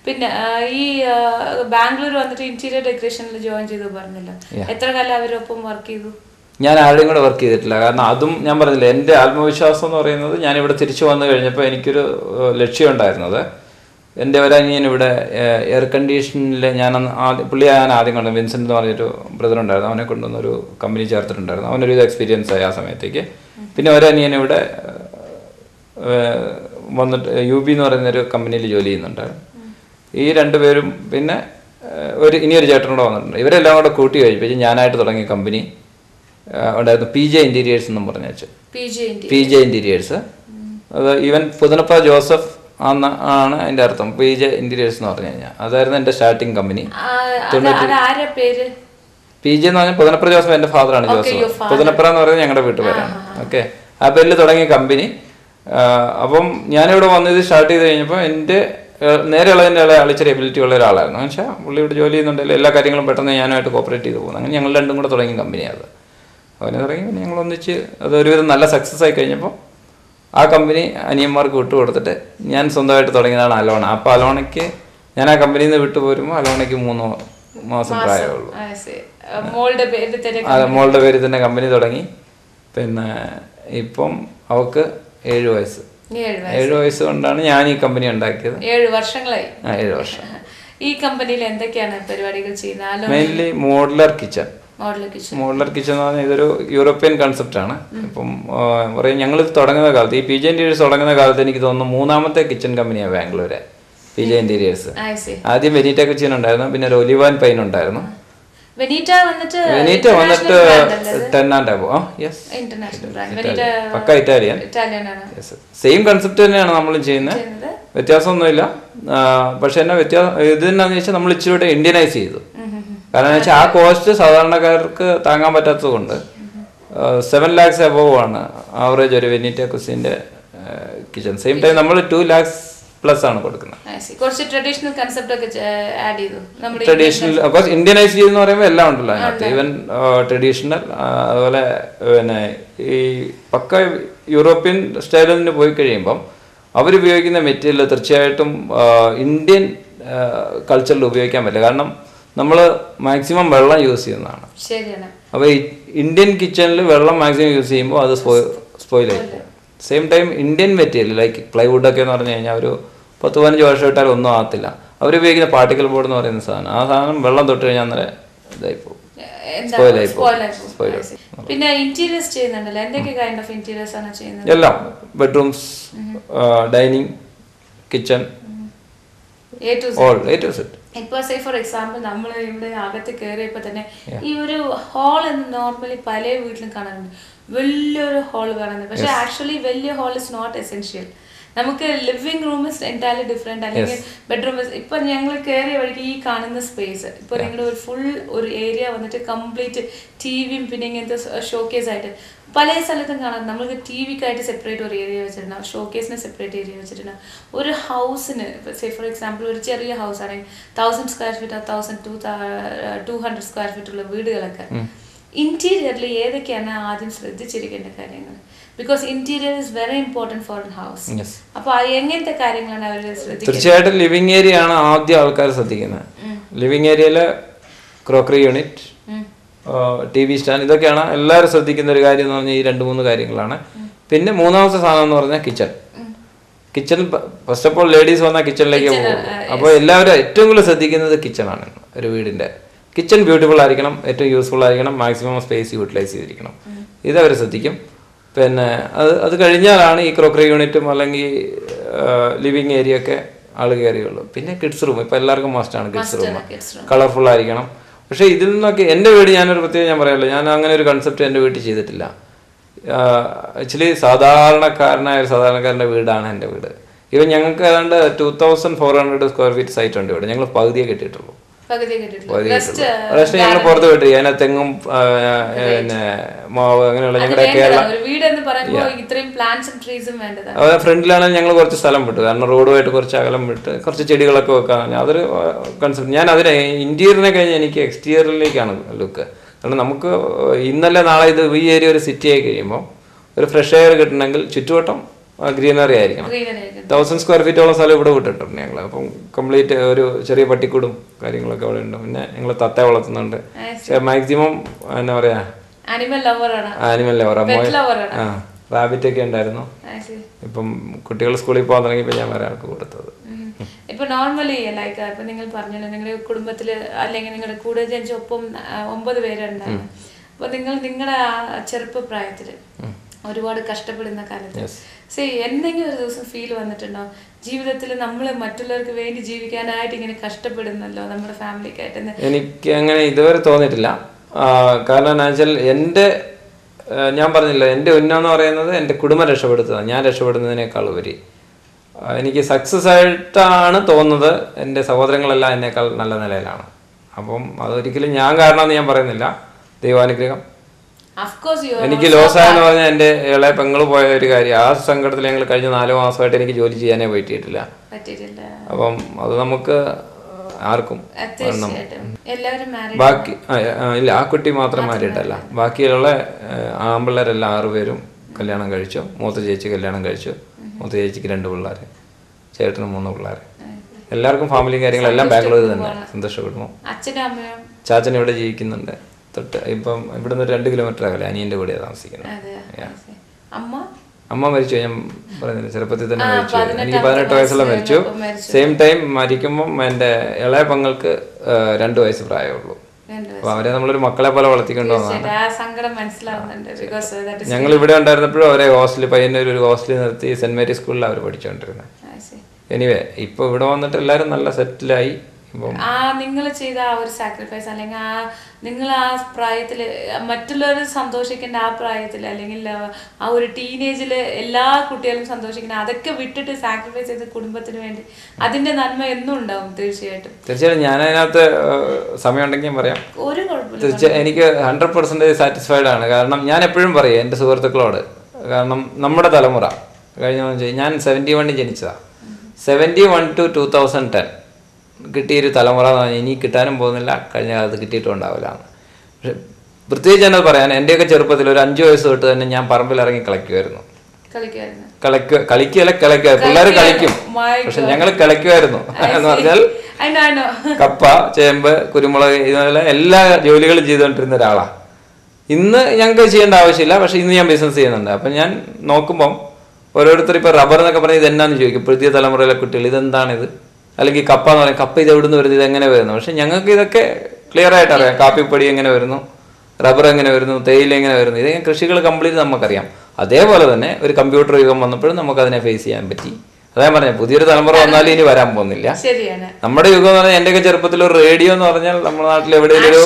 പിന്നെ ഈ ബാംഗ്ലൂർ വന്നിട്ട് ഇന്റീരിയർ ഡെക്കറേഷനിൽ ജോയിൻ ചെയ്തു പറഞ്ഞല്ലോ, എത്ര കാലം അവരൊപ്പം വർക്ക് ചെയ്തു? ഞാൻ ആരുടെയും കൂടെ വർക്ക് ചെയ്തിട്ടില്ല. കാരണം അതും ഞാൻ പറഞ്ഞില്ല, എൻ്റെ ആത്മവിശ്വാസം എന്ന് പറയുന്നത് ഞാനിവിടെ തിരിച്ചു വന്നു കഴിഞ്ഞപ്പോൾ എനിക്കൊരു ലക്ഷ്യം ഉണ്ടായിരുന്നത്, എൻ്റെ ഒരനിയൻ ഇവിടെ എയർ കണ്ടീഷനിൽ ഞാൻ ആദ്യം കണ്ടു വിൻസെൻ്റ് എന്ന് പറഞ്ഞൊരു ബ്രദർ ഉണ്ടായിരുന്നു, അവനെ കൊണ്ടുവന്നൊരു കമ്പനി ചേർത്തിട്ടുണ്ടായിരുന്നു. അവനൊരു എക്സ്പീരിയൻസ് ആയി ആ സമയത്തേക്ക്. പിന്നെ ഒരനിയൻ ഇവിടെ വന്നിട്ട് UB എന്ന് പറയുന്നൊരു കമ്പനിയിൽ ജോലി ചെയ്യുന്നുണ്ടായിരുന്നു. ഈ രണ്ടുപേരും പിന്നെ ഇനിയൊരു ചേട്ടനോട് വന്നിട്ടുണ്ട്. ഇവരെല്ലാം കൂടെ കൂട്ടി കഴിപ്പിച്ച് ഞാനായിട്ട് തുടങ്ങിയ കമ്പനി ഉണ്ടായിരുന്നു, PJ Interiors എന്നും പറഞ്ഞു വെച്ച്. PJ Interiors. അത് ഈവൻ പുതനപ്പ ജോസഫ് ആണ് അതിൻ്റെ അർത്ഥം. PJ Interiors എന്ന് പറഞ്ഞു കഴിഞ്ഞാൽ അതായിരുന്നു എൻ്റെ സ്റ്റാർട്ടിങ് കമ്പനി. PJ എന്ന് പറഞ്ഞാൽ പുതനപ്പുറ ജോസഫ് എൻ്റെ ഫാദറാണ്. ജോസഫ് പുതനപ്പുറ എന്ന് പറയുന്നത് ഞങ്ങളുടെ വീട്ടുപേരാണ്. ഓക്കെ, ആ പേരിൽ തുടങ്ങിയ കമ്പനി. അപ്പം ഞാനിവിടെ വന്നത് സ്റ്റാർട്ട് ചെയ്ത് കഴിഞ്ഞപ്പോൾ എൻ്റെ നേരെയുള്ളതിൻ്റെ ആൾ ഇച്ചിരി എബിലിറ്റി ഉള്ള ഒരാളായിരുന്നു. എന്ന് വെച്ചാൽ പുള്ളി ഇവിടെ ജോലി ചെയ്യുന്നുണ്ടെങ്കിൽ എല്ലാ കാര്യങ്ങളും പെട്ടെന്ന് ഞാനുമായിട്ട് കോപ്പറേറ്റ് ചെയ്ത് പോകുന്നു. അങ്ങനെ ഞങ്ങൾ രണ്ടും കൂടെ തുടങ്ങിയ കമ്പനിയാണ്. അവനെ തുടങ്ങി പിന്നെ ഞങ്ങൾ ഒന്നിച്ച് അത് ഒരുവിധം നല്ല സക്സസ് ആയി കഴിഞ്ഞപ്പോൾ ആ കമ്പനി അനിയന്മാർക്ക് വിട്ടുകൊടുത്തിട്ട് ഞാൻ സ്വന്തമായിട്ട് തുടങ്ങിയതാണ് അലോണ. അപ്പോൾ അലോണയ്ക്ക് ഞാൻ ആ കമ്പനിയിൽ നിന്ന് വിട്ടു പോരുമ്പോൾ അലോണയ്ക്ക് 3 മാസം പ്രായമുള്ളൂ. മോളുടെ പേരിൽ തന്നെ കമ്പനി തുടങ്ങി. പിന്നെ ഇപ്പം അവൾക്ക് 7 വയസ്സ്. 7 വയസ്സ് കൊണ്ടാണ് ഞാൻ ഈ കമ്പനി ഉണ്ടാക്കിയത്. 7 വർഷങ്ങളായി. 7 വർഷം. ഈ കമ്പനിയിൽ എന്തൊക്കെയാണ് പരിപാടികൾ ചെയ്യുന്നത്? Mainly modular kitchen. Modular kitchen എന്ന് പറഞ്ഞാൽ ഇതൊരു യൂറോപ്യൻ കൺസെപ്റ്റ് ആണ്. ഇപ്പം പറയും ഞങ്ങൾ തുടങ്ങുന്ന കാലത്ത്, ഈ PJ Interiors തുടങ്ങുന്ന കാലത്ത് എനിക്ക് തോന്നുന്നു 3ാമത്തെ കിച്ചൺ കമ്പനിയാണ് ബാംഗ്ലൂരെ PJ Interiors. ആദ്യം വെനീറ്റ കിച്ചൺ ഉണ്ടായിരുന്നു, പിന്നെ ഒരു ഒലിവ് ആൻഡ് പൈൻ ഉണ്ടായിരുന്നു. വെനീറ്റ വന്നിട്ട് 10 and above. പക്ക ഇറ്റാലിയൻ. സെയിം കൺസെപ്റ്റ് തന്നെയാണ് നമ്മളും ചെയ്യുന്നത്, വ്യത്യാസമൊന്നുമില്ല. പക്ഷെ എന്നാ ഇത് എന്നാന്ന് വെച്ചാൽ നമ്മൾ ഇച്ചിരി ഇന്ത്യനൈസ് ചെയ്തു. കാരണം എന്ന് വെച്ചാൽ ആ കോസ്റ്റ് സാധാരണക്കാർക്ക് താങ്ങാൻ പറ്റാത്തത് കൊണ്ട് 7 lakhs above ആണ് ആവറേജ് ഒരു വെനീറ്റ കുസിന്റെ കിച്ചൺ. സെയിം ടൈം നമ്മൾ 2 lakhs plus ആണ് കൊടുക്കുന്നത്. ട്രഡീഷണൽ കൺസെപ്റ്റ് ഒക്കെ ആഡ് ചെയ്തു. ട്രഡീഷണൽ ഓഫ്കോഴ്സ് ഇന്ത്യനൈസ് ചെയ്തെന്ന് പറയുമ്പോൾ എല്ലാം ഉണ്ടല്ലോ അതിനകത്ത്. ഈവൻ ട്രഡീഷണൽ, അതുപോലെ പിന്നെ ഈ പക്ക യൂറോപ്യൻ സ്റ്റൈലിന് പോയി കഴിയുമ്പം അവരുപയോഗിക്കുന്ന മെറ്റീരിയൽ തീർച്ചയായിട്ടും ഇന്ത്യൻ കൾച്ചറിൽ ഉപയോഗിക്കാൻ പറ്റില്ല. കാരണം നമ്മൾ മാക്സിമം വെള്ളം യൂസ് ചെയ്യുന്നതാണ്. അപ്പോൾ ഇന്ത്യൻ കിച്ചണിൽ വെള്ളം മാക്സിമം യൂസ് ചെയ്യുമ്പോൾ അത് സ്പോയിൽ ആയി. Same time Indian material like പ്ലൈവുഡൊക്കെ എന്ന് പറഞ്ഞു കഴിഞ്ഞാൽ ഒരു 10-15 വർഷം ഇട്ടാൽ ഒന്നും ആകത്തില്ല. അവരുപയോഗിക്കുന്ന പാർട്ടിക്കൽ ബോർഡ് എന്ന് പറയുന്ന സാധനം, ആ സാധനം വെള്ളം തൊട്ട് കഴിഞ്ഞാൽ അന്നേരം ഇതായി പോകും, സ്പോയിലായി പോകും. പിന്നെ ഇന്റീരിയേഴ്സ് ചെയ്യുന്നുണ്ടല്ലോ, എന്തൊക്കെ കൈൻഡ് ഓഫ് ഇന്റീരിയേഴ്സ് ആണ് ചെയ്യുന്നത്? എല്ലാം bedrooms, dining, kitchen, A to Z. ഇപ്പൊ സേ ഫോർ എക്സാമ്പിൾ നമ്മൾ ഇവിടെ അകത്ത് കയറിയപ്പോ തന്നെ ഈ ഒരു ഹാൾ എന്ന് നോർമലി പല വീട്ടിലും കാണാറുണ്ട്, വലിയൊരു ഹാൾ കാണുന്നത്. പക്ഷെ ആക്ച്വലി വലിയ ഹാൾ ഇസ് നോട്ട് എസെൻഷ്യൽ. നമുക്ക് living room is entirely different, അല്ലെങ്കിൽ ബെഡ്റൂം. ഇപ്പൊ ഞങ്ങൾ കയറിയ വഴിക്ക് ഈ കാണുന്ന സ്പേസ്, ഇപ്പൊ നിങ്ങളുടെ ഒരു ഫുൾ ഒരു ഏരിയ വന്നിട്ട് കംപ്ലീറ്റ് TVയും പിന്നെ ഇങ്ങനത്തെ ഷോക്കേസ് ആയിട്ട് പല സ്ഥലത്തും കാണാം. നമ്മൾക്ക് TVക്കായിട്ട് സെപ്പറേറ്റ് ഒരു ഏരിയ വെച്ചിട്ടുണ്ടാവും, ഷോക്കേസിന് സെപ്പറേറ്റ് ഏരിയ വെച്ചിട്ടുണ്ടാവും. ഒരു ഹൗസിന് സേ ഫോർ എക്സാമ്പിൾ ഒരു ചെറിയ ഹൗസ് ആണെങ്കിൽ 1000 square feet 200 square feet ഉള്ള വീടുകളൊക്കെ ഇന്റീരിയറിൽ ഏതൊക്കെയാണ് ആദ്യം ശ്രദ്ധിച്ചിരിക്കേണ്ട കാര്യങ്ങൾ? Because interior is very important four A house. അപ്പൊ എങ്ങനത്തെ കാര്യങ്ങളാണ് അവർ ശ്രദ്ധിക്കുന്നത്? തീർച്ചയായിട്ടും ലിവിംഗ് ഏരിയ ആണ് ആദ്യം ആൾക്കാർ ശ്രദ്ധിക്കുന്നത്. ലിവിംഗ് ഏരിയയില് ക്രോക്കറി യൂണിറ്റ്, TV സ്റ്റാൻഡ്, ഇതൊക്കെയാണ് എല്ലാവരും ശ്രദ്ധിക്കുന്ന ഒരു കാര്യം എന്ന് പറഞ്ഞാൽ ഈ 2-3 കാര്യങ്ങളാണ്. പിന്നെ 3ാമത്തെ സാധനം എന്ന് പറഞ്ഞാൽ കിച്ചൺ. കിച്ചണിൽ ഫസ്റ്റ് ഓഫ് ഓൾ ലേഡീസ് വന്നാൽ കിച്ചണിലേക്ക് പോകും. അപ്പോൾ എല്ലാവരും ഏറ്റവും കൂടുതൽ ശ്രദ്ധിക്കുന്നത് കിച്ചണാണ്. ഒരു വീടിന്റെ കിച്ചൺ ബ്യൂട്ടിഫുൾ ആയിരിക്കണം, ഏറ്റവും യൂസ്ഫുൾ ആയിരിക്കണം, മാക്സിമം സ്പേസ് യൂട്ടിലൈസ് ചെയ്തിരിക്കണം. ഇതവർ ശ്രദ്ധിക്കും. പിന്നെ അത് കഴിഞ്ഞാലാണ് ഈ ക്രോക്കറി യൂണിറ്റും അല്ലെങ്കിൽ ലിവിങ് ഏരിയ ഒക്കെ ആൾ കയറിയുള്ളൂ. പിന്നെ കിഡ്സ് റൂം, ഇപ്പം എല്ലാവർക്കും മസ്റ്റാണ് കിഡ്സ് റൂം, കളർഫുൾ ആയിരിക്കണം. പക്ഷേ ഇതിൽ നിന്നൊക്കെ എൻ്റെ വീട് ഞാനൊരു പ്രത്യേകം ഞാൻ പറയാമല്ലോ, ഞാൻ അങ്ങനെ ഒരു കൺസെപ്റ്റ് എൻ്റെ വീട്ടിൽ ചെയ്തിട്ടില്ല. ആക്ച്വലി സാധാരണക്കാരൻ്റെ വീടാണ് എൻ്റെ വീട്. ഇവൻ ഞങ്ങൾക്ക് ഏതാണ്ട് 2400 square feet സൈറ്റ് ഉണ്ട് ഇവിടെ. ഞങ്ങൾ പകുതിയെ കെട്ടിയിട്ടുള്ളൂ. റെസ്റ്റ് ഞങ്ങൾ പുറത്ത് വിട്ടു. അതിനെ തെങ്ങും പിന്നെ മാവ് അങ്ങനെയുള്ള ഞങ്ങളുടെ കേരള ഫ്രണ്ടിലാണെങ്കിൽ ഞങ്ങൾ കുറച്ച് സ്ഥലം വിട്ടു. കാരണം റോഡുമായിട്ട് കുറച്ച് അകലം വിട്ട് കുറച്ച് ചെടികളൊക്കെ വെക്കാൻ. അതൊരു കൺസെപ്റ്റ്. ഞാൻ അതിനെ ഇന്റീരിയറിനെ കഴിഞ്ഞ് എനിക്ക് എക്സ്റ്റീരിയറിലേക്കാണ് ലുക്ക്. കാരണം നമുക്ക് ഇന്നലെ നാളെ ഇത് ഈ ഏരിയ ഒരു സിറ്റി ആയി കഴിയുമ്പോൾ ഒരു ഫ്രഷ് എയർ കിട്ടണമെങ്കിൽ ചുറ്റുവട്ടം ഗ്രീനറി ആയിരിക്കണം. 1000 സ്ക്വയർ ഫീറ്റോളം സ്ഥലം ഇവിടെ വിട്ടിട്ടുണ്ട് ഞങ്ങൾ. അപ്പം കംപ്ലീറ്റ് ഒരു ചെറിയ പട്ടിക്കൂടും കാര്യങ്ങളൊക്കെ അവിടെ ഉണ്ട്. പിന്നെ ഞങ്ങൾ തത്ത വളർത്തുന്നുണ്ട്. മാക്സിമം എന്താ പറയാ ആനിമൽ ലവർ. റാബിറ്റ് ഒക്കെ ഉണ്ടായിരുന്നു. ഇപ്പം കുട്ടികൾ സ്കൂളിൽ പോകാൻ തുടങ്ങിയപ്പോൾ ഞാൻ വേറെ ആൾക്ക് കൊടുത്തത്. ഇപ്പൊ നോർമലി ലൈക്ക് ഇപ്പൊ നിങ്ങൾ പറഞ്ഞല്ലോ നിങ്ങളുടെ കുടുംബത്തില് അല്ലെങ്കിൽ നിങ്ങളുടെ കൂടെ ജനിച്ച ഒപ്പം 9 പേരുണ്ടായിരുന്നു. അപ്പൊ നിങ്ങളുടെ ചെറുപ്പപ്രായത്തില് ഒരുപാട് കഷ്ടപ്പെടുന്ന കാലത്ത് എന്തെങ്കിലും ഒരു ദിവസം ഫീൽ വന്നിട്ടുണ്ടോ ജീവിതത്തിൽ നമ്മൾ മറ്റുള്ളവർക്ക് വേണ്ടി ജീവിക്കാനായിട്ട് ഇങ്ങനെ കഷ്ടപ്പെടുന്നല്ലോ നമ്മുടെ ഫാമിലിക്കായിട്ട്? എനിക്ക് അങ്ങനെ ഇതുവരെ തോന്നിയിട്ടില്ല. കാരണം എന്താ വെച്ചാൽ ഞാൻ പറഞ്ഞില്ല, എൻ്റെ ഉന്നമെന്ന് പറയുന്നത് എൻ്റെ കുടുംബം രക്ഷപ്പെടുത്തുന്നത്, ഞാൻ രക്ഷപ്പെടുന്നതിനേക്കാൾ ഉപരി എനിക്ക് സക്സസ് ആയിട്ടാണ് തോന്നുന്നത്. എൻ്റെ സഹോദരങ്ങളെല്ലാം എന്നേക്കാൾ നല്ല നിലയിലാണ്. അപ്പം അതൊരിക്കലും ഞാൻ കാരണമെന്ന് ഞാൻ പറയുന്നില്ല, ദൈവാനുഗ്രഹം. എനിക്ക് ലോസായെന്ന് പറഞ്ഞാൽ എൻ്റെ ഇളയ പെങ്ങൾ പോയ ഒരു കാര്യം, ആ സങ്കടത്തിൽ ഞങ്ങൾ കഴിഞ്ഞ 4 മാസമായിട്ട് എനിക്ക് ജോലി ചെയ്യാനേ പറ്റിയിട്ടില്ല. അപ്പം അത് നമുക്ക് ആർക്കും ബാക്കി ഇല്ല, ആ കുട്ടി മാത്രം മാറിയിട്ടല്ല, ബാക്കിയുള്ള ആമ്പിള്ളേരെല്ലാം 6 പേരും കല്യാണം കഴിച്ചു. മൂത്ത ചേച്ചി കല്യാണം കഴിച്ചു. മൂത്ത ചേച്ചിക്ക് 2 പിള്ളേർ, ചേട്ടന് 3 പിള്ളേർ. എല്ലാവർക്കും ഫാമിലിയും കാര്യങ്ങളെല്ലാം ബാംഗ്ലൂരിൽ തന്നെ. സന്തോഷ കുടുംബം. ചാച്ചൻ ഇവിടെ ജീവിക്കുന്നുണ്ട്. തൊട്ട് ഇപ്പം ഇവിടുന്ന് 2 കിലോമീറ്റർ അകലെ അനിയൻ്റെ കൂടെ താമസിക്കുന്നത്. അമ്മ മരിച്ചു, ഞാൻ പറയുന്നില്ല, ചെറുപ്പത്തിൽ തന്നെ മരിച്ചു. എനിക്ക് 18 വയസ്സുള്ള മരിച്ചു. സെയിം ടൈം മരിക്കുമ്പം എൻ്റെ ഇളയ പെങ്ങൾക്ക് 2 വയസ്സ് പ്രായമുള്ളൂ. അപ്പൊ അവരെ നമ്മളൊരു മക്കളെ പോലെ വളർത്തിക്കൊണ്ടുവന്നതാണ്. ഞങ്ങൾ ഇവിടെ ഉണ്ടായിരുന്നപ്പോഴും അവരെ ഹോസ്റ്റലിൽ, പയ്യന്നൂർ ഒരു ഹോസ്റ്റലിൽ നിർത്തി സെന്റ് മേരീസ് സ്കൂളിൽ അവർ പഠിച്ചുകൊണ്ടിരുന്നത്. എനിവേ ഇപ്പൊ ഇവിടെ വന്നിട്ട് എല്ലാവരും നല്ല സെറ്റിലായി. നിങ്ങൾ ചെയ്ത ആ ഒരു സാക്രിഫൈസ് അല്ലെങ്കിൽ നിങ്ങൾ ആ പ്രായത്തില് മറ്റുള്ളവർ സന്തോഷിക്കേണ്ട ആ പ്രായത്തില് അല്ലെങ്കിൽ ആ ഒരു ടീനേജില് എല്ലാ കുട്ടികളും സന്തോഷിക്കുന്ന അതൊക്കെ വിട്ടിട്ട് സാക്രിഫൈസ് ചെയ്ത കുടുംബത്തിന് വേണ്ടി അതിന്റെ നന്മ എന്നും ഉണ്ടാവും. തീർച്ചയായിട്ടും ഞാൻ അതിനകത്ത് സമയം ഉണ്ടെങ്കിൽ ഞാൻ പറയാം. ഒരു കുഴപ്പമില്ല. തീർച്ചയായും എനിക്ക് 100% സാറ്റിസ്ഫൈഡ് ആണ്. കാരണം ഞാൻ എപ്പോഴും പറയും എൻ്റെ സുഹൃത്തുക്കളോട്, കാരണം നമ്മുടെ തലമുറ കഴിഞ്ഞ ഞാൻ 71 ജനിച്ചതാണ്. 71 to 2010 കിട്ടിയൊരു തലമുറ ഇനി കിട്ടാനും പോകുന്നില്ല, കഴിഞ്ഞ കാലത്ത് കിട്ടിയിട്ടുണ്ടാവില്ല. പക്ഷെ പ്രത്യേകിച്ച് എന്നത് പറയാൻ, എൻ്റെയൊക്കെ ചെറുപ്പത്തിൽ ഒരു 5 വയസ്സ് തൊട്ട് തന്നെ ഞാൻ പറമ്പിലിറങ്ങി കളിക്കുമായിരുന്നു. കളിക്കുകയല്ല കിളയ്ക്കുമായിരുന്നു. പിള്ളേർ കളിക്കും, പക്ഷെ ഞങ്ങൾ കിളയ്ക്കുമായിരുന്നു. എന്ന് പറഞ്ഞാൽ കപ്പ, ചേമ്പ്, കുരുമുളക്, ഇതുപോലെ എല്ലാ ജോലികളും ചെയ്തുകൊണ്ടിരുന്ന ഒരാളാണ്. ഇന്ന് ഞങ്ങൾക്ക് ചെയ്യേണ്ട ആവശ്യമില്ല, പക്ഷെ ഇന്ന് ഞാൻ ബിസിനസ് ചെയ്യുന്നുണ്ട്. അപ്പം ഞാൻ നോക്കുമ്പം ഓരോരുത്തർ ഇപ്പോൾ റബ്ബർ എന്നൊക്കെ പറഞ്ഞാൽ ഇതെന്നാന്ന് ചോദിക്കും പുതിയ തലമുറയിലെ കുട്ടികൾ, ഇതെന്താണിത്, അല്ലെങ്കിൽ കപ്പ എന്ന് പറയും, കപ്പ ഇത് എവിടെ നിന്ന് വരുന്നത്, ഇതെങ്ങനെ വരുന്നു. പക്ഷെ ഞങ്ങൾക്ക് ഇതൊക്കെ ക്ലിയർ ആയിട്ട് അറിയാം. കാപ്പിപ്പൊടി എങ്ങനെ വരുന്നു, റബ്ബർ എങ്ങനെ വരുന്നു, തേയില എങ്ങനെ വരുന്നു, ഇതൊക്കെ കൃഷികൾ കംപ്ലീറ്റ് നമുക്കറിയാം. അതേപോലെ തന്നെ ഒരു കമ്പ്യൂട്ടർ യുഗം വന്നപ്പോഴും നമുക്ക് അതിനെ ഫേസ് ചെയ്യാൻ പറ്റി. അതാ പറഞ്ഞത്, പുതിയൊരു തലമുറ വന്നാലും ഇനി വരാൻ പോകുന്നില്ല. നമ്മുടെ യുഗം എന്ന് പറഞ്ഞാൽ എന്റെയൊക്കെ ചെറുപ്പത്തിൽ ഒരു റേഡിയോ എന്ന് പറഞ്ഞാൽ നമ്മുടെ നാട്ടിൽ എവിടെയെങ്കിലും